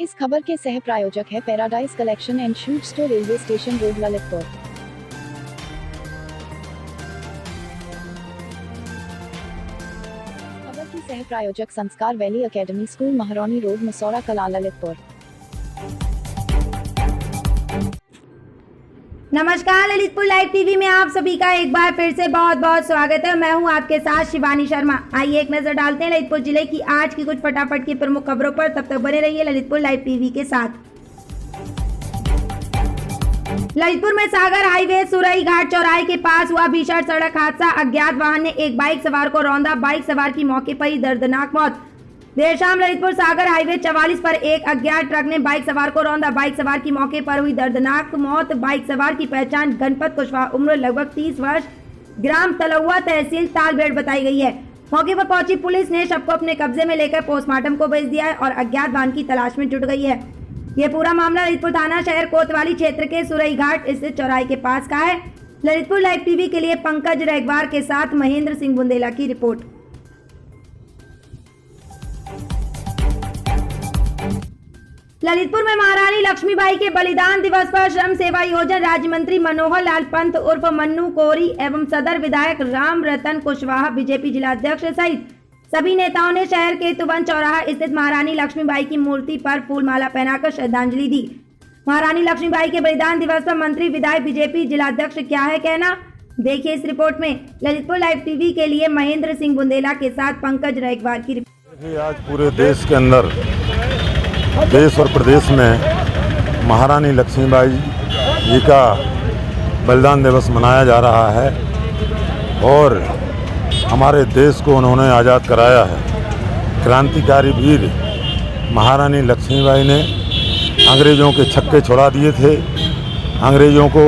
इस खबर के सह प्रायोजक है paradise collection and shoot store, railway station road, Lalitpur. खबर की सह प्रायोजक संस्कार वैली एकेडमी स्कूल, महारानी रोड, मसौरा कला, ललितपुर। नमस्कार, ललितपुर लाइव टीवी में आप सभी का एक बार फिर से बहुत बहुत स्वागत है। मैं हूं आपके साथ शिवानी शर्मा। आइए एक नजर डालते हैं ललितपुर जिले की आज की कुछ फटाफट की प्रमुख खबरों पर। तब तक बने रहिए ललितपुर लाइव टीवी के साथ। ललितपुर में सागर हाईवे सुरई घाट चौराहे के पास हुआ भीषण सड़क हादसा। अज्ञात वाहन ने एक बाइक सवार को रौंदा, बाइक सवार की मौके पर ही दर्दनाक मौत। देर शाम ललितपुर सागर हाईवे 44 पर एक अज्ञात ट्रक ने बाइक सवार को रौंदा, बाइक सवार की मौके पर हुई दर्दनाक मौत। बाइक सवार की पहचान गणपत कुशवाहा, उम्र लगभग 30 वर्ष, ग्राम तलौआ, तहसील तालबेड़ बताई गई है। मौके पर पहुंची पुलिस ने शव को अपने कब्जे में लेकर पोस्टमार्टम को भेज दिया है और अज्ञात वाहन की तलाश में जुट गई है। ये पूरा मामला ललितपुर थाना शहर कोतवाली क्षेत्र के सुरई घाट स्थित चौराहे के पास का है। ललितपुर लाइव टीवी के लिए पंकज रेगवार के साथ महेंद्र सिंह बुंदेला की रिपोर्ट। ललितपुर में महारानी लक्ष्मीबाई के बलिदान दिवस पर श्रम सेवा योजना राज्य मंत्री मनोहर लाल पंत उर्फ मन्नू कोरी एवं सदर विधायक राम रतन कुशवाहा, बीजेपी जिलाध्यक्ष सहित सभी नेताओं ने शहर के तुबन चौराहा स्थित महारानी लक्ष्मीबाई की मूर्ति पर फूल माला पहनाकर श्रद्धांजलि दी। महारानी लक्ष्मीबाई के बलिदान दिवस पर मंत्री, विधायक, बीजेपी जिलाध्यक्ष क्या है कहना, देखिए इस रिपोर्ट में। ललितपुर लाइव टीवी के लिए महेंद्र सिंह बुंदेला के साथ पंकज रेगवार की रिपोर्ट। आज पूरे देश के अंदर, देश और प्रदेश में महारानी लक्ष्मीबाई जी का बलिदान दिवस मनाया जा रहा है और हमारे देश को उन्होंने आज़ाद कराया है। क्रांतिकारी वीर महारानी लक्ष्मीबाई ने अंग्रेज़ों के छक्के छुड़ा दिए थे, अंग्रेज़ों को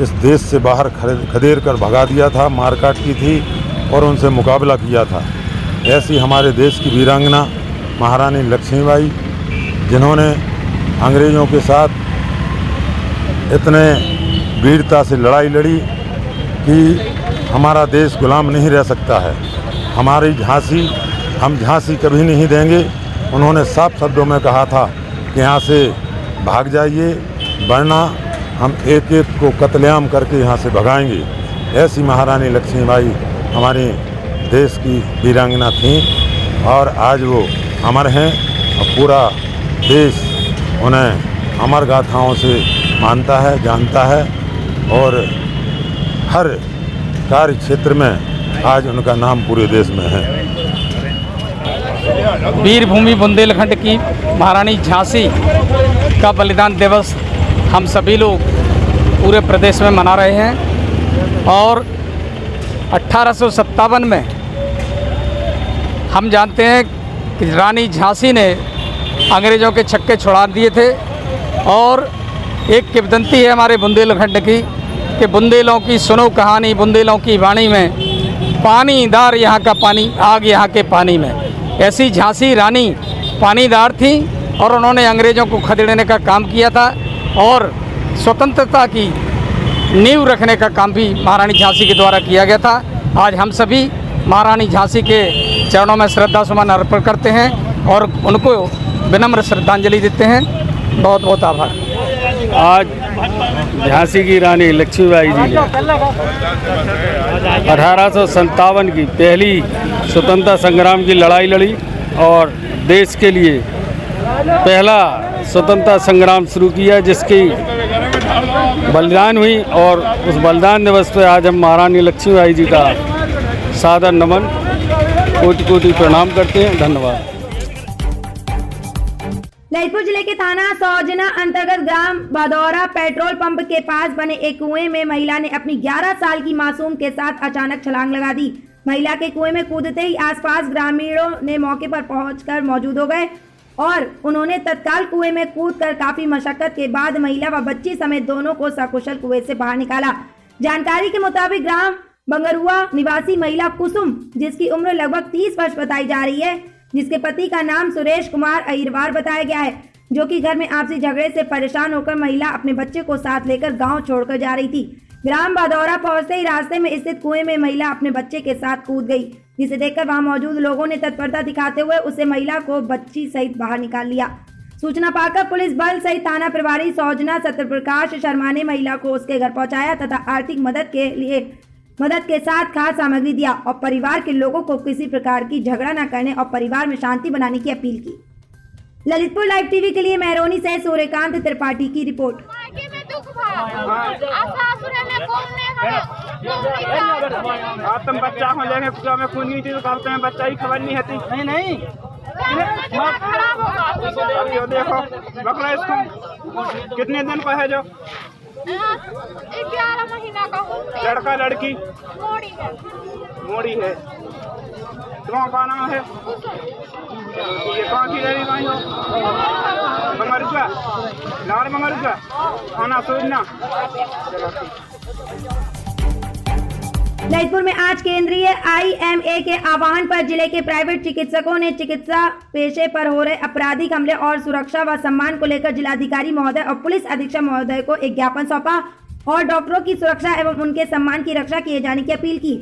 इस देश से बाहर खदेड़ कर भगा दिया था, मारकाट की थी और उनसे मुकाबला किया था। ऐसी हमारे देश की वीरांगना महारानी लक्ष्मीबाई, जिन्होंने अंग्रेज़ों के साथ इतने वीरता से लड़ाई लड़ी कि हमारा देश गुलाम नहीं रह सकता है। हमारी झांसी, हम झांसी कभी नहीं देंगे। उन्होंने साफ शब्दों में कहा था कि यहाँ से भाग जाइए, वरना हम एक एक को कत्लेआम करके यहाँ से भगाएंगे। ऐसी महारानी लक्ष्मीबाई हमारे देश की वीरांगना थीं और आज वो अमर हैं और पूरा देश उन्हें अमर गाथाओं से मानता है, जानता है और हर कार्य क्षेत्र में आज उनका नाम पूरे देश में है। वीरभूमि बुंदेलखंड की महारानी झांसी का बलिदान दिवस हम सभी लोग पूरे प्रदेश में मना रहे हैं और 1857 में हम जानते हैं कि रानी झांसी ने अंग्रेज़ों के छक्के छुड़ा दिए थे और एक किंवदंती है हमारे बुंदेलखंड की कि बुंदेलों की सुनो कहानी, बुंदेलों की वाणी में पानीदार यहाँ का पानी, आग यहाँ के पानी में। ऐसी झांसी रानी पानीदार थी और उन्होंने अंग्रेज़ों को खदेड़ने का काम किया था और स्वतंत्रता की नींव रखने का काम भी महारानी झांसी के द्वारा किया गया था। आज हम सभी महारानी झांसी के चरणों में श्रद्धा सुमन अर्पण करते हैं और उनको विनम्र श्रद्धांजलि देते हैं। बहुत बहुत आभार। आज झांसी की रानी लक्ष्मीबाई जी ने 1857 की पहली स्वतंत्रता संग्राम की लड़ाई लड़ी और देश के लिए पहला स्वतंत्रता संग्राम शुरू किया, जिसकी बलिदान हुई और उस बलिदान दिवस पर आज हम महारानी लक्ष्मीबाई जी का सादर नमन, कोटि कोटि प्रणाम करते हैं। धन्यवाद। ललितपुर जिले के थाना सौजना अंतर्गत ग्राम बदौरा पेट्रोल पंप के पास बने एक कुएं में महिला ने अपनी 11 साल की मासूम के साथ अचानक छलांग लगा दी। महिला के कुएं में कूदते ही आसपास ग्रामीणों ने मौके पर पहुंचकर मौजूद हो गए और उन्होंने तत्काल कुएं में कूदकर काफी मशक्कत के बाद महिला व बच्ची समेत दोनों को सकुशल कुएं से बाहर निकाला। जानकारी के मुताबिक ग्राम बंगरुआ निवासी महिला कुसुम, जिसकी उम्र लगभग 30 वर्ष बताई जा रही है, जिसके पति का नाम सुरेश कुमार अहिरवार बताया गया है, जो कि घर में आपसी झगड़े से परेशान होकर महिला अपने बच्चे को साथ लेकर गांव छोड़कर जा रही थी। ग्राम बदौरा पहुंचते ही रास्ते में स्थित कुएं में महिला अपने बच्चे के साथ कूद गई, जिसे देखकर वहां मौजूद लोगों ने तत्परता दिखाते हुए उसे महिला को बच्ची सहित बाहर निकाल लिया। सूचना पाकर पुलिस बल सहित थाना प्रभारी सौजना सत्यप्रकाश शर्मा ने महिला को उसके घर पहुंचाया तथा आर्थिक मदद के साथ खाद्य सामग्री दिया और परिवार के लोगों को किसी प्रकार की झगड़ा न करने और परिवार में शांति बनाने की अपील की। ललितपुर लाइव टीवी के लिए मेहरौनी से सूर्यकांत त्रिपाठी की रिपोर्ट। तुम बच्चा हो लेंगे में खून नहीं थी तो कहते हैं बच्चा ही खबर नहीं है। नहीं ये देखो बकरा इसको कितने दिन का है जो 11 महीना का लड़का लड़की मोड़ी है। तुम्हारा क्या नाम है? ये कहाँ की रही भाई हो? मंगरुआ लाल मंगरुआ खाना सोचना। ललितपुर में आज केंद्रीय IMA के आह्वान पर जिले के प्राइवेट चिकित्सकों ने चिकित्सा पेशे पर हो रहे आपराधिक हमले और सुरक्षा व सम्मान को लेकर जिलाधिकारी महोदय और पुलिस अधीक्षक महोदय को एक ज्ञापन सौंपा और डॉक्टरों की सुरक्षा एवं उनके सम्मान की रक्षा किए जाने की अपील की।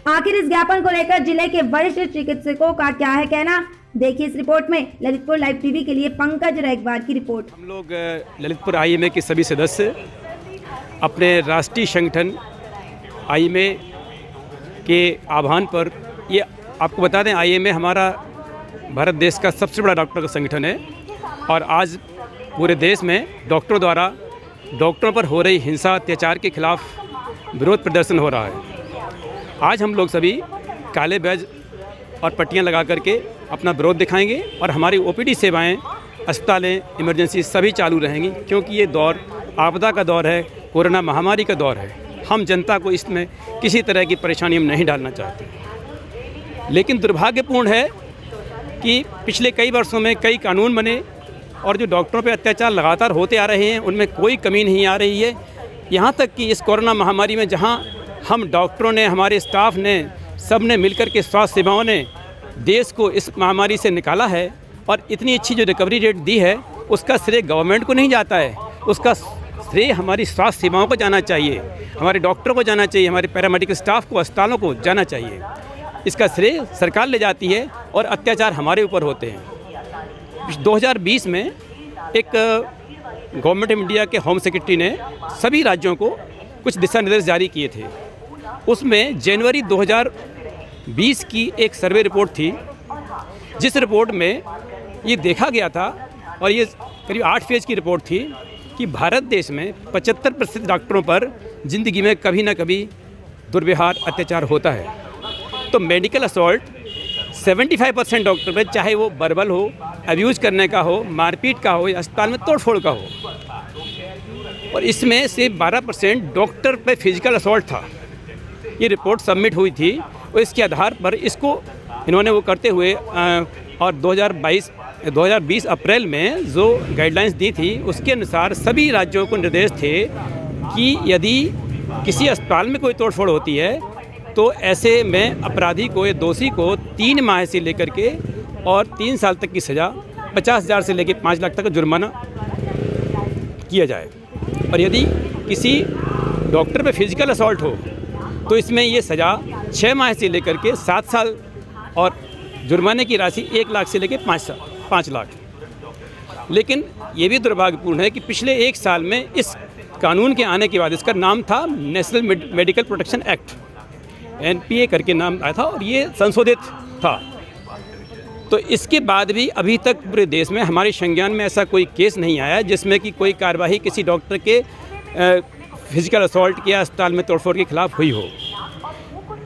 आखिर इस ज्ञापन को लेकर जिले के वरिष्ठ चिकित्सकों का क्या है कहना, देखिए इस रिपोर्ट में। ललितपुर लाइव टीवी के लिए पंकज रैगवार की रिपोर्ट। हम लोग ललितपुर IMA के सभी सदस्य अपने राष्ट्रीय संगठन IMA के आह्वान पर, ये आपको बता दें IMA हमारा भारत देश का सबसे बड़ा डॉक्टर का संगठन है और आज पूरे देश में डॉक्टरों द्वारा डॉक्टरों पर हो रही हिंसा अत्याचार के खिलाफ विरोध प्रदर्शन हो रहा है। आज हम लोग सभी काले बैज और पट्टियां लगा करके अपना विरोध दिखाएंगे और हमारी OPD सेवाएं, अस्पतालें, इमरजेंसी सभी चालू रहेंगी क्योंकि ये दौर आपदा का दौर है, कोरोना महामारी का दौर है। हम जनता को इसमें किसी तरह की परेशानी हम नहीं डालना चाहते। लेकिन दुर्भाग्यपूर्ण है कि पिछले कई वर्षों में कई कानून बने और जो डॉक्टरों पे अत्याचार लगातार होते आ रहे हैं उनमें कोई कमी नहीं आ रही है। यहाँ तक कि इस कोरोना महामारी में जहाँ हम डॉक्टरों ने, हमारे स्टाफ ने, सब ने मिलकर के स्वास्थ्य सेवाओं ने देश को इस महामारी से निकाला है और इतनी अच्छी जो रिकवरी रेट दी है उसका श्रेय गवर्नमेंट को नहीं जाता है, उसका श्रेय हमारी स्वास्थ्य सेवाओं को जाना चाहिए, हमारे डॉक्टरों को जाना चाहिए, हमारे पैरामेडिकल स्टाफ को, अस्पतालों को जाना चाहिए। इसका श्रेय सरकार ले जाती है और अत्याचार हमारे ऊपर होते हैं। 2020 में एक गवर्नमेंट ऑफ इंडिया के होम सेक्रेटरी ने सभी राज्यों को कुछ दिशा निर्देश जारी किए थे। उसमें जनवरी 2020 की एक सर्वे रिपोर्ट थी जिस रिपोर्ट में ये देखा गया था और ये करीब 8 पेज की रिपोर्ट थी कि भारत देश में 75% डॉक्टरों पर ज़िंदगी में कभी ना कभी दुर्व्यवहार, अत्याचार होता है। तो मेडिकल असॉल्ट 75% डॉक्टर पर, चाहे वो वर्बल हो, अब्यूज़ करने का हो, मारपीट का हो या अस्पताल में तोड़फोड़ का हो, और इसमें से 12% डॉक्टर पर फिजिकल असॉल्ट था। ये रिपोर्ट सबमिट हुई थी और इसके आधार पर इसको इन्होंने वो करते हुए और 2020 अप्रैल में जो गाइडलाइंस दी थी उसके अनुसार सभी राज्यों को निर्देश थे कि यदि किसी अस्पताल में कोई तोड़फोड़ होती है तो ऐसे में अपराधी को या दोषी को 3 माह से लेकर के और 3 साल तक की सज़ा, 50,000 से लेकर 5 लाख तक का जुर्माना किया जाए। और यदि किसी डॉक्टर पे फिजिकल असॉल्ट हो तो इसमें ये सज़ा 6 माह से लेकर के 7 साल और जुर्माने की राशि 1 लाख से लेकर 5 लाख। लेकिन ये भी दुर्भाग्यपूर्ण है कि पिछले 1 साल में इस कानून के आने के बाद, इसका नाम था national medical protection act, NPA करके नाम आया था और ये संशोधित था। तो इसके बाद भी अभी तक पूरे देश में हमारे संज्ञान में ऐसा कोई केस नहीं आया जिसमें कि कोई कार्रवाई किसी डॉक्टर के फिजिकल असॉल्ट या अस्पताल में तोड़फोड़ के खिलाफ हुई हो।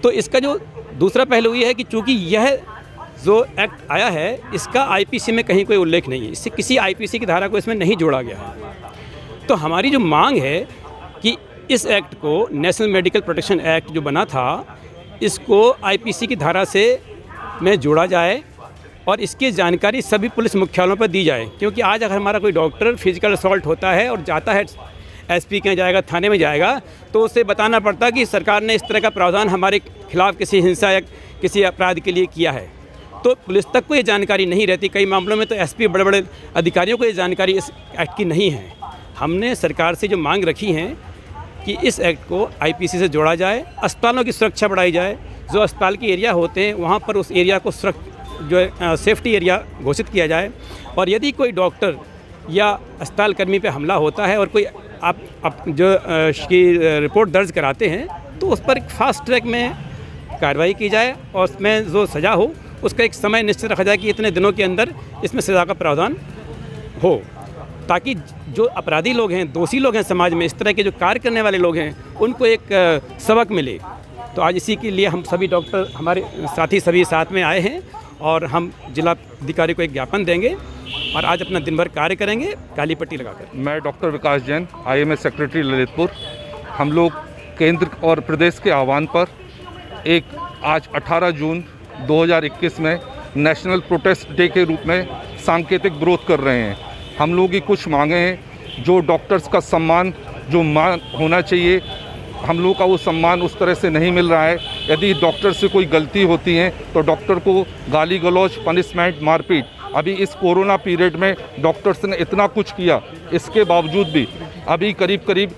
तो इसका जो दूसरा पहलू ये है कि चूँकि यह जो एक्ट आया है इसका IPC में कहीं कोई उल्लेख नहीं है, इससे किसी IPC की धारा को इसमें नहीं जोड़ा गया है। तो हमारी जो मांग है कि इस एक्ट को, नेशनल मेडिकल प्रोटेक्शन एक्ट जो बना था, इसको IPC की धारा से में जोड़ा जाए और इसकी जानकारी सभी पुलिस मुख्यालयों पर दी जाए। क्योंकि आज अगर हमारा कोई डॉक्टर फिजिकल असॉल्ट होता है और जाता है SP के जाएगा, थाने में जाएगा, तो उसे बताना पड़ता कि सरकार ने इस तरह का प्रावधान हमारे खिलाफ किसी हिंसा या किसी अपराध के लिए किया है। तो पुलिस तक को ये जानकारी नहीं रहती। कई मामलों में तो SP बड़े बड़े अधिकारियों को ये जानकारी इस एक्ट की नहीं है। हमने सरकार से जो मांग रखी है कि इस एक्ट को IPC से जोड़ा जाए, अस्पतालों की सुरक्षा बढ़ाई जाए, जो अस्पताल के एरिया होते हैं वहाँ पर उस एरिया को सेफ्टी एरिया घोषित किया जाए। और यदि कोई डॉक्टर या अस्पताल कर्मी पे हमला होता है और कोई आप जो की रिपोर्ट दर्ज कराते हैं तो उस पर फास्ट ट्रैक में कार्रवाई की जाए और उसमें जो सज़ा हो उसका एक समय निश्चित रखा जाए कि इतने दिनों के अंदर इसमें सज़ा का प्रावधान हो, ताकि जो अपराधी लोग हैं, दोषी लोग हैं समाज में, इस तरह के जो कार्य करने वाले लोग हैं, उनको एक सबक मिले। तो आज इसी के लिए हम सभी डॉक्टर, हमारे साथी सभी साथ में आए हैं और हम जिलाधिकारी को एक ज्ञापन देंगे और आज अपना दिन भर कार्य करेंगे काली पट्टी लगाकर। मैं डॉक्टर विकास जैन, IMS सेक्रेटरी ललितपुर। हम लोग केंद्र और प्रदेश के आह्वान पर आज 18 जून 2021 में नेशनल प्रोटेस्ट डे के रूप में सांकेतिक विरोध कर रहे हैं। हम लोगों की कुछ मांगे हैं, जो डॉक्टर्स का सम्मान जो मान होना चाहिए, हम लोगों का वो सम्मान उस तरह से नहीं मिल रहा है। यदि डॉक्टर से कोई गलती होती है तो डॉक्टर को गाली गलौज, पनिशमेंट, मारपीट, अभी इस कोरोना पीरियड में डॉक्टर्स ने इतना कुछ किया, इसके बावजूद भी अभी करीब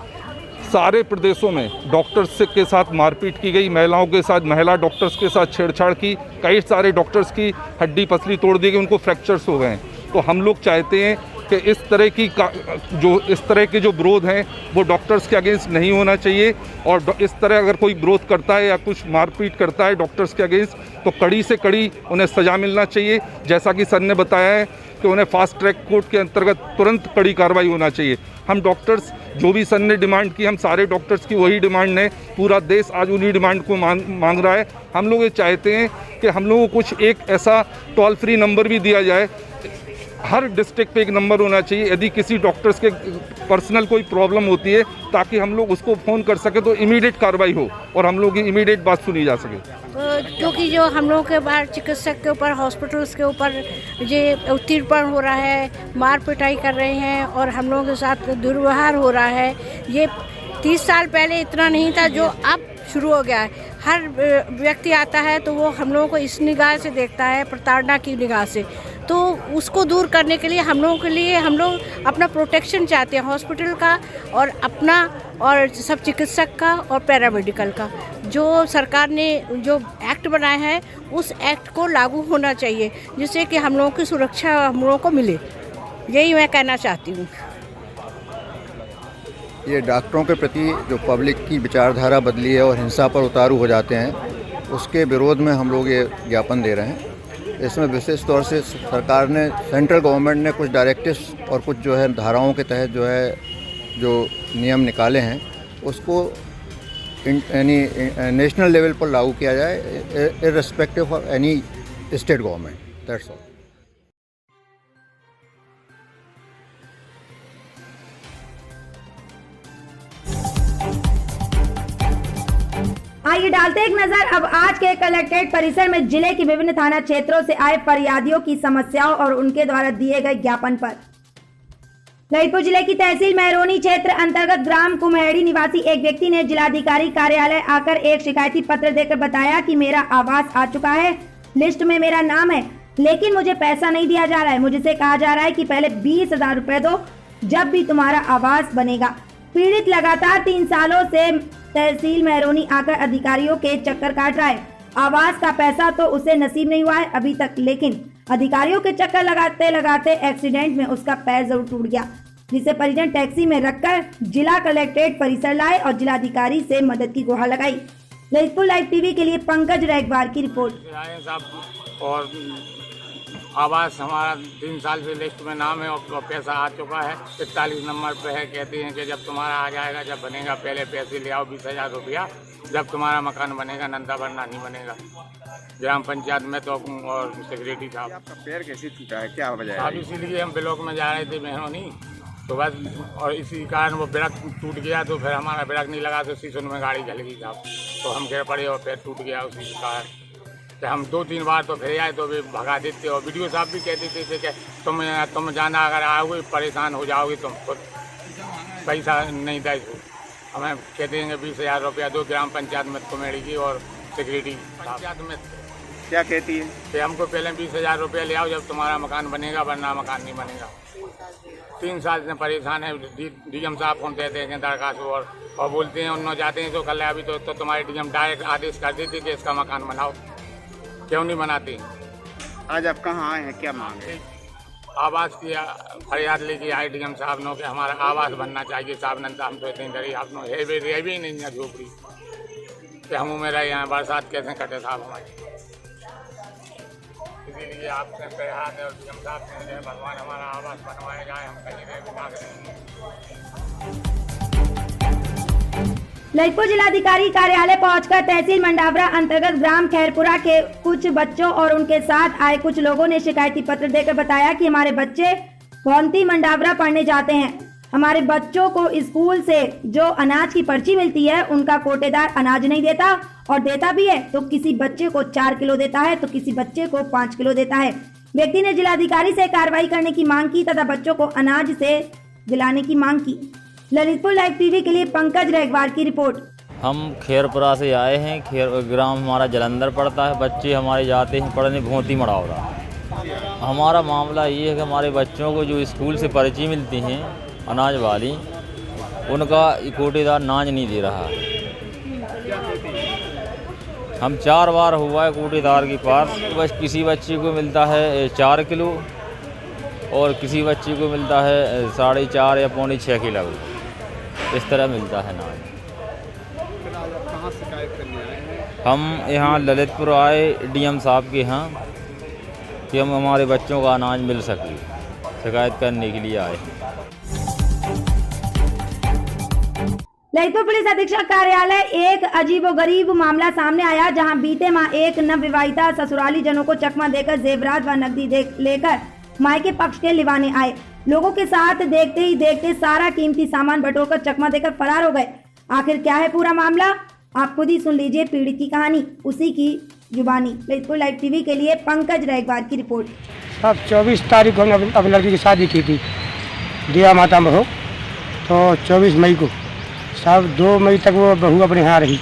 सारे प्रदेशों में डॉक्टर्स के साथ मारपीट की गई, महिलाओं के साथ, महिला डॉक्टर्स के साथ छेड़छाड़ की, कई सारे डॉक्टर्स की हड्डी पसली तोड़ दी गई, उनको फ्रैक्चर्स हो गए हैं। तो हम लोग चाहते हैं कि इस तरह के जो विरोध हैं वो डॉक्टर्स के अगेंस्ट नहीं होना चाहिए और इस तरह अगर कोई विरोध करता है या कुछ मारपीट करता है डॉक्टर्स के अगेंस्ट तो कड़ी से कड़ी उन्हें सज़ा मिलना चाहिए। जैसा कि सर ने बताया है कि उन्हें फास्ट ट्रैक कोर्ट के अंतर्गत तुरंत कड़ी कार्रवाई होना चाहिए। हम डॉक्टर्स जो भी सर ने डिमांड की, हम सारे डॉक्टर्स की वही डिमांड है, पूरा देश आज उन्हीं डिमांड को मांग रहा है। हम लोग ये चाहते हैं कि हम लोगों को कुछ एक ऐसा टोल फ्री नंबर भी दिया जाए, हर डिस्ट्रिक्ट पे एक नंबर होना चाहिए, यदि किसी डॉक्टर्स के पर्सनल कोई प्रॉब्लम होती है ताकि हम लोग उसको फ़ोन कर सके तो इमीडिएट कार्रवाई हो और हम लोग की इमीडिएट बात सुनी जा सके। क्योंकि जो हम लोगों के बाहर चिकित्सक के ऊपर, हॉस्पिटल्स के ऊपर ये उत्पीड़न हो रहा है, मार पिटाई कर रहे हैं और हम लोगों के साथ दुर्व्यवहार हो रहा है, ये 30 साल पहले इतना नहीं था जो अब शुरू हो गया है। हर व्यक्ति आता है तो वो हम लोगों को इस निगाह से देखता है, प्रताड़ना की निगाह से। तो उसको दूर करने के लिए हम लोग अपना प्रोटेक्शन चाहते हैं, हॉस्पिटल का और अपना और सब चिकित्सक का और पैरामेडिकल का। जो सरकार ने जो एक्ट बनाया है उस एक्ट को लागू होना चाहिए जिससे कि हम लोगों की सुरक्षा हम लोगों को मिले, यही मैं कहना चाहती हूँ। ये डॉक्टरों के प्रति जो पब्लिक की विचारधारा बदली है और हिंसा पर उतारू हो जाते हैं, उसके विरोध में हम लोग ये ज्ञापन दे रहे हैं। इसमें विशेष तौर से सरकार ने, सेंट्रल गवर्नमेंट ने कुछ डायरेक्टिव्स और कुछ जो है धाराओं के तहत जो नियम निकाले हैं उसको नेशनल लेवल पर लागू किया जाए, irrespective of any state government. That's all. आइए डालते एक नजर अब आज के कलेक्ट्रेट परिसर में जिले की विभिन्न थाना क्षेत्रों से आए फरियादियों की समस्याओं और उनके द्वारा दिए गए ज्ञापन पर। ललितपुर जिले की तहसील महरौनी क्षेत्र अंतर्गत ग्राम कुम्हेड़ी निवासी एक व्यक्ति ने जिलाधिकारी कार्यालय आकर एक शिकायती पत्र देकर बताया कि मेरा आवास आ चुका है, लिस्ट में मेरा नाम है, लेकिन मुझे पैसा नहीं दिया जा रहा है। मुझसे कहा जा रहा है कि पहले 20,000 रुपए दो, जब भी तुम्हारा आवास बनेगा। पीड़ित लगातार 3 सालों से तहसील महरौनी आकर अधिकारियों के चक्कर काट रहा है। आवास का पैसा तो उसे नसीब नहीं हुआ है अभी तक, लेकिन अधिकारियों के चक्कर लगाते लगाते एक्सीडेंट में उसका पैर जरूर टूट गया, जिसे परिजन टैक्सी में रखकर जिला कलेक्ट्रेट परिसर लाए और जिलाधिकारी से मदद की गुहार लगाई। ललितपुर लाइव टीवी के लिए पंकज रैगवार की रिपोर्ट। और आवास हमारा 3 साल से लिस्ट में नाम है और पैसा आ चुका है, 41 नंबर पे है। कहती हैं कि जब तुम्हारा आ जाएगा, जब बनेगा, पहले पैसे ले आओ 20,000 रुपया, जब तुम्हारा मकान बनेगा, नंदा भरना नहीं बनेगा। ग्राम पंचायत में तो और सेक्रेटरी साहब। आपका पैर कैसे टूटा है, क्या वजह है? अब इसीलिए हम ब्लॉक में जा रहे थे महरौनी, तो बस और इसी कारण वो ब्रेक टूट गया, तो फिर हमारा ब्रेक नहीं लगा तो शीशों में गाड़ी चल गई साहब, तो हम गिर पड़े और पैर टूट गया उसी कारण। तो हम 2-3 बार तो फिर आए तो भी भगा देते, और वीडियो साहब भी कहते थे कि तुम जाना, अगर आओगे परेशान हो जाओगे, तुम खुद पैसा नहीं दे। हमें कहते हैं 20,000 रुपया दो, ग्राम पंचायत में कुम्हेड़ी की और सेक्रेटरी पंचायत में क्या कहती है कि हमको पहले 20,000 रुपया ले आओ, जब तुम्हारा मकान बनेगा, वरना मकान नहीं बनेगा। 3 साल से परेशान है। डीएम साहब को देते हैं दरखास्त और बोलते हैं उन्होंने जाते हैं तो कल अभी तो तुम्हारे डीएम डायरेक्ट आदेश कर देते कि इसका मकान बनाओ, क्यों नहीं बनाते? आज आप कहाँ आए हैं, क्या मांग है? आवास की फरियाद लेके आए डीएम साहब नो के हमारा आवास बनना चाहिए साहब नंदा हम तो इतनी डरी आप नो है भी नहीं है झोपड़ी कि हम में रहे यहाँ बरसात कैसे कटे साहब हमारी। इसीलिए आपसे प्रयास है और डीएम साहब से भगवान हमारा आवास बनवाए जाए हम कहीं रह भी ना करेंगे। ललितपुर जिलाधिकारी कार्यालय पहुंचकर तहसील मंडावरा अंतर्गत ग्राम खैरपुरा के कुछ बच्चों और उनके साथ आए कुछ लोगों ने शिकायती पत्र देकर बताया कि हमारे बच्चे भौंती मंडावरा पढ़ने जाते हैं। हमारे बच्चों को स्कूल से जो अनाज की पर्ची मिलती है उनका कोटेदार अनाज नहीं देता और देता भी है तो किसी बच्चे को 4 किलो देता है तो किसी बच्चे को 5 किलो देता है। व्यक्ति ने जिलाधिकारी से कार्रवाई करने की मांग की तथा बच्चों को अनाज से दिलाने की मांग की। ललितपुर लाइव टीवी के लिए पंकज रेगवार की रिपोर्ट। हम खैरपुरा से आए हैं। खैर ग्राम हमारा जलंधर पड़ता है। बच्चे हमारे जाते हैं पढ़ने भौंती मड़ावरा। हमारा मामला ये है कि हमारे बच्चों को जो स्कूल से पर्ची मिलती हैं अनाज वाली उनका कोटेदार अनाज नहीं दे रहा। हम 4 बार हुआ है कोटेदार के पास। बस किसी बच्चे को मिलता है 4 किलो और किसी बच्चे को मिलता है 4.5 या 5.6 किलो, इस तरह मिलता है अनाज। हम यहाँ ललितपुर आए डीएम साहब के यहाँ कि हम हमारे बच्चों का अनाज मिल सके, शिकायत करने के लिए आए। ललितपुर पुलिस अधीक्षक कार्यालय एक अजीबोगरीब मामला सामने आया जहां बीते माह एक नवविवाहिता ससुराली जनों को चकमा देकर जेवरात व नकदी लेकर मायके पक्ष के लिवाने आए। लोगों के साथ देखते ही देखते सारा कीमती सामान बटोरकर चकमा देकर फरार हो गए। आखिर क्या है पूरा मामला, आप खुद ही सुन लीजिए पीड़ित की कहानी उसी की जुबानी। ललितपुर लाइव टीवी के लिए पंकज रेगवार की रिपोर्ट। अब 24 तारीख को हमने अपनी लड़की की शादी की थी दिया माता में हो, तो 24 मई को साहब 2 मई तक वो बहू अपने यहाँ रही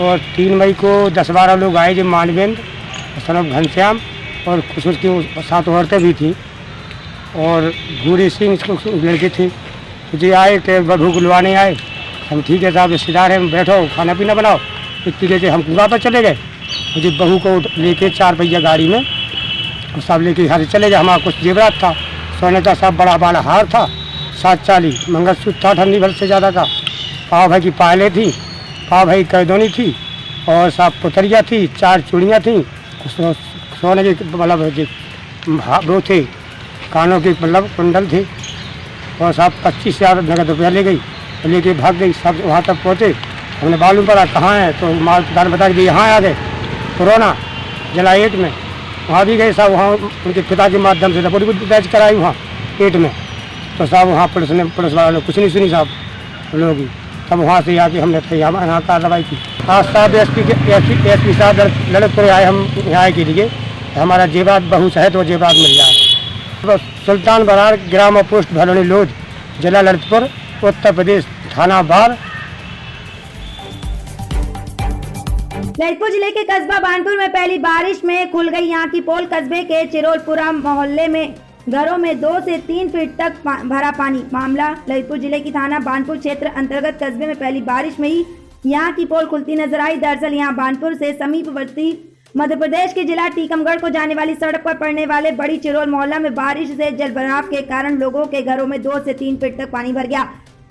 और 3 मई को 10-12 लोग आए जो मानवेंद्र सनब घनश्याम और कुछ उसकी 7 औरतें भी थी और भूरी सिंह लड़के थे। मुझे आए कि बहू को लुआने आए। हम ठीक है साहब रिश्तेदार हैं, बैठो खाना पीना बनाओ। इतनी देर से हम कुआं पर चले गए। मुझे बहू को लेके 4 पहिया गाड़ी में और सब लेके यहाँ से चले गए। हमारा कुछ जेवरात था, सोने का सब बड़ा बड़ा हार था, 740 मंगलसूत्र था ठंडी भर से ज़्यादा का, पाव भाई की पायलें थी, पाव भाई कैदोनी थी और सब पुतरिया थी, 4 चूड़ियाँ थी, सोने के मतलब वो थे, कानों के मतलब कुंडल थे और सब 25,000 नगद रुपया ले गई, लेके भाग गई। सब वहाँ तक पहुँचे, हमने मालूम पड़ा कहाँ है तो मालदार बता के यहाँ आ गए। कोरोना जिला 8 में वहाँ भी गए साहब, वहाँ उनके पिता के माध्यम से पूरी दर्ज कराई वहाँ 8 में। तो साहब वहाँ पुलिस वालों ने कुछ नहीं सुनी साहब लोग, तब वहाँ से आके हमने यहाँ कार्रवाई की। आज साहब एसपी साहब ललितपुर आए, हम यहाँ के लिए हमारा जेवरात बहू सहित वो जेवरात मिल जाए। सुल्तान बरार ग्राम और पोस्ट भलोनी लोध जिला ललितपुर उत्तर प्रदेश थाना बार। ललितपुर जिले के कस्बा बानपुर में पहली बारिश में खुल गई यहाँ की पोल। कस्बे के चिरोलपुरा मोहल्ले में घरों में 2 से 3 फीट तक भरा पानी। मामला ललितपुर जिले की थाना बानपुर क्षेत्र अंतर्गत कस्बे में पहली बारिश में ही यहाँ की पोल खुलती नजर आई। दरअसल यहाँ बानपुर से समीपवर्ती मध्य प्रदेश के जिला टीकमगढ़ को जाने वाली सड़क पर पड़ने वाले बड़ी चिरोल मोहल्ला में बारिश से जलभराव के कारण लोगों के घरों में 2 से 3 फीट तक पानी भर गया।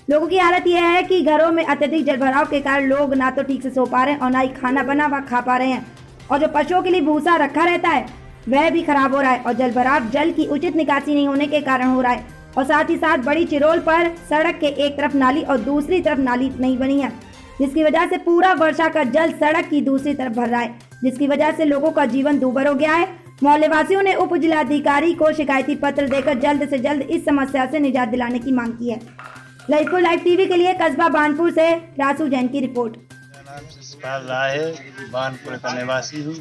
लोगों की हालत यह है कि घरों में अत्यधिक जलभराव के कारण लोग ना तो ठीक से सो पा रहे हैं और ना ही खाना बना व खा पा रहे हैं और जो पशुओं के लिए भूसा रखा रहता है वह भी खराब हो रहा है और जलभराव जल की उचित निकासी नहीं होने के कारण हो रहा है। और साथ ही साथ बड़ी चिरोल पर सड़क के एक तरफ नाली और दूसरी तरफ नाली नहीं बनी है, जिसकी वजह से पूरा वर्षा का जल सड़क की दूसरी तरफ भर रहा है, जिसकी वजह से लोगों का जीवन दूभर हो गया है। मोहल्ले वासियों ने उप जिलाधिकारी को शिकायती पत्र देकर जल्द से जल्द इस समस्या से निजात दिलाने की मांग की है। ललितपुर लाइव टीवी के लिए कस्बा बानपुर से रासू जैन की रिपोर्ट। बानपुर का निवासी हूँ,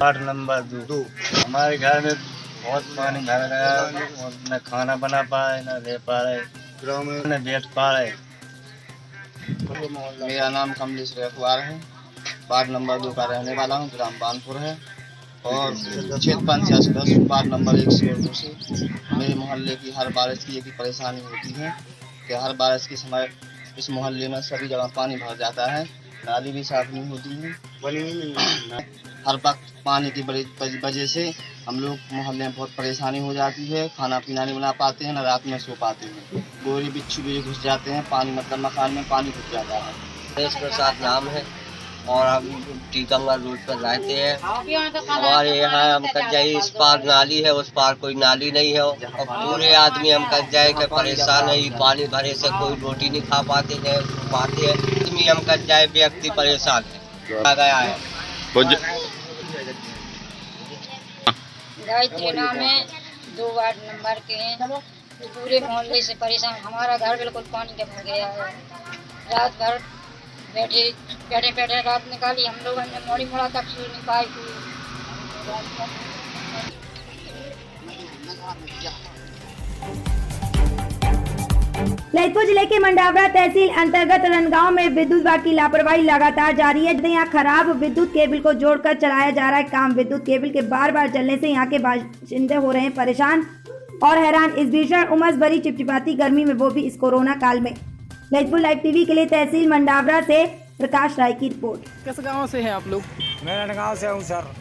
वार्ड नंबर 2। हमारे घर में बहुत पानी भर गया और न खाना बना पाए, न रह पा रहे, न बैठ पा रहे। मेरा नाम कमलेश रेखवार है, वार्ड नंबर 2 का रहने वाला हूँ, ग्राम बानपुर है और क्षेत्र पंचायत सदस्य वार्ड नंबर 1 से 2 से। मेरे मोहल्ले की हर बारिश की एक ही परेशानी होती है कि हर बारिश के समय इस मोहल्ले में सभी जगह पानी भर जाता है, नाली भी साफ नहीं होती है, हर वक्त पानी की वजह से हम लोग मोहल्ले में बहुत परेशानी हो जाती है। खाना पीना नहीं बना पाते हैं, न रात में सो पाते हैं। गोरी बिच्छू भी घुस जाते हैं, पानी मतलब मकान में पानी घुस जाता है। देश प्रसाद नाम है और हम टीकमगढ़ रोड पर रहते हैं। हमारे यहाँ हम कज्जाई इस पार नाली है, उस पार कोई नाली नहीं है और पूरे आदमी हम कज्जाई के परेशान है। पानी भरे से कोई रोटी नहीं खा पाते हैं, पाते हैं। हम कज्जाई व्यक्ति परेशान है गया है। गायत्री नाम है, 2 वार्ड नंबर के हैं। पूरे मोहल्ले से परेशान। हमारा घर बिल्कुल पानी के भर गया है। रात भर बैठे रात निकाली हम लोगों ने। मोड़ी मोड़ा तक सो नहीं पाई। ललितपुर जिले के मंडावरा तहसील अंतर्गत रनगांव में विद्युत विभाग की लापरवाही लगातार जारी है। यहाँ खराब विद्युत केबल को जोड़कर चलाया जा रहा है काम। विद्युत केबल के बार जलने से यहाँ के बाशिंदे हो रहे हैं परेशान और हैरान। इस भीषण उमस भरी चिपचिपाती गर्मी में, वो भी इस कोरोना काल में। ललितपुर लाइव टीवी के लिए तहसील मंडावरा से प्रकाश राय की रिपोर्ट। किस गांव से हैं आप लोग? मैं रनगांव से हूँ सर।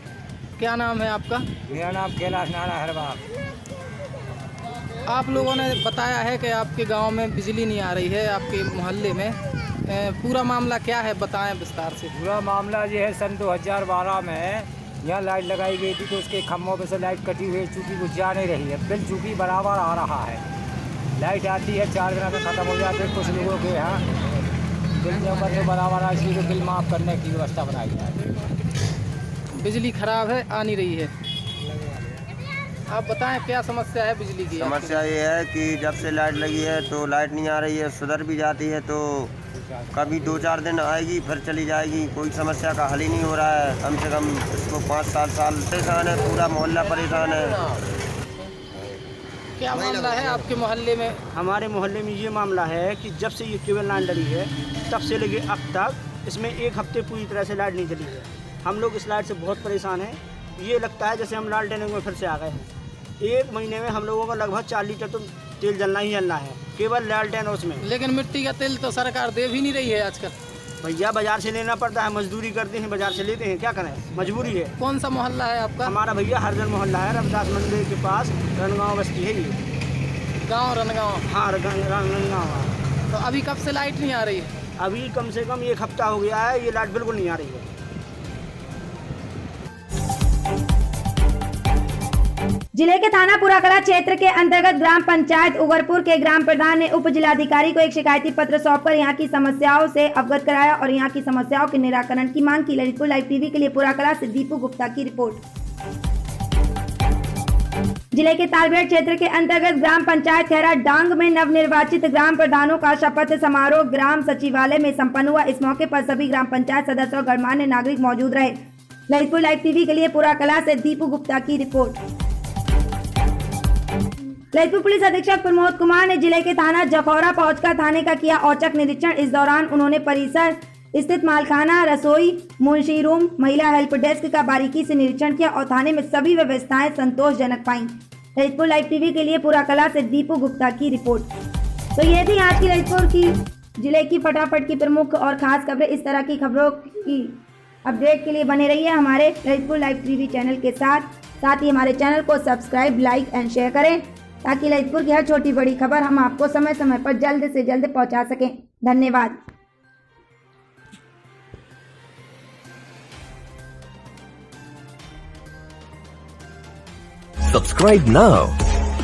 क्या नाम है आपका? मेरा नाम कैलाश नाना हरबाग। आप लोगों ने बताया है कि आपके गांव में बिजली नहीं आ रही है, आपके मोहल्ले में। पूरा मामला क्या है, बताएं विस्तार से। पूरा मामला ये है, सन 2012 में यहाँ लाइट लगाई गई थी तो उसके खम्भों पे से लाइट कटी हुई, चूँकि वो जा नहीं रही है। बिल चूँकि बराबर आ रहा है। लाइट आती है 4 दिन में ख़त्म हो जाती है। कुछ लोगों के यहाँ बिल जो करके बराबर आ, इसलिए बिल माफ़ करने की व्यवस्था बनाई जाए। बिजली खराब है, आ नहीं रही है। आप बताएं क्या समस्या है बिजली की? समस्या ये है कि जब से लाइट लगी है तो लाइट नहीं आ रही है। सुधर भी जाती है तो कभी 2-4 दिन आएगी फिर चली जाएगी। कोई समस्या का हल ही नहीं हो रहा है। कम से कम इसको 5-7 साल परेशान है, पूरा मोहल्ला परेशान है। क्या मामला है आपके मोहल्ले में? हमारे मोहल्ले में ये मामला है कि जब से ये केबल लाइन डली है तब से लेके अब तक इसमें 1 हफ्ते पूरी तरह से लाइट नहीं चली है। हम लोग इस लाइट से बहुत परेशान हैं। ये लगता है जैसे हम लालटेन में फिर से आ गए हैं। 1 महीने में हम लोगों का लगभग 4 लीटर तो तेल जलना ही जलना है, केवल लालटेन उसमें। लेकिन मिट्टी का तेल तो सरकार दे भी नहीं रही है आजकल। भैया बाजार से लेना पड़ता है, मजदूरी करते हैं, बाजार से लेते हैं, क्या करें, मजबूरी है। कौन सा मोहल्ला है आपका? हमारा भैया हरजन मोहल्ला है, रविदास मंदिर के पास रनगांव बस्ती है ये। गाँव रनगांव? हाँ रनगांव। तो अभी कब से लाइट नहीं आ रही है? अभी कम से कम 1 हफ्ता हो गया है, ये लाइट बिल्कुल नहीं आ रही है। जिले के थाना पुराकला क्षेत्र के अंतर्गत ग्राम पंचायत उगरपुर के ग्राम प्रधान ने उप जिलाधिकारी को एक शिकायती पत्र सौंपकर यहां की समस्याओं से अवगत कराया और यहां की समस्याओं के निराकरण की मांग की। ललितपुर लाइव टीवी के लिए पुराकला से दीपू गुप्ता की रिपोर्ट। जिले के तालबेड़ क्षेत्र के अंतर्गत ग्राम पंचायत खैरा डांग में नवनिर्वाचित ग्राम प्रधानों का शपथ समारोह ग्राम सचिवालय में संपन्न हुआ। इस मौके पर सभी ग्राम पंचायत सदस्य और गणमान्य नागरिक मौजूद रहे। ललितपुर लाइव टीवी के लिए पुराकला से दीपू गुप्ता की रिपोर्ट। ललितपुर पुलिस अधीक्षक प्रमोद कुमार ने जिले के थाना जखौरा पहुंचकर थाने का किया औचक निरीक्षण। इस दौरान उन्होंने परिसर स्थित मालखाना, रसोई, मुंशी रूम, महिला हेल्प डेस्क का बारीकी से निरीक्षण किया और थाने में सभी व्यवस्थाएं संतोषजनक पाई। ललितपुर लाइव टीवी के लिए पुराकला से दीपू गुप्ता की रिपोर्ट। तो ये थी आज की ललितपुर की जिले की फटाफट की प्रमुख और खास खबरें। इस तरह की खबरों की अपडेट के लिए बने रहिए हमारे ललितपुर लाइव टीवी चैनल के साथ ही हमारे चैनल को सब्सक्राइब, लाइक एंड शेयर करें ताकि ललितपुर की हर छोटी बड़ी खबर हम आपको समय समय पर जल्द से जल्द पहुंचा सकें। धन्यवाद। Subscribe now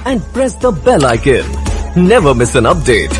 and press the bell icon. Never miss an update.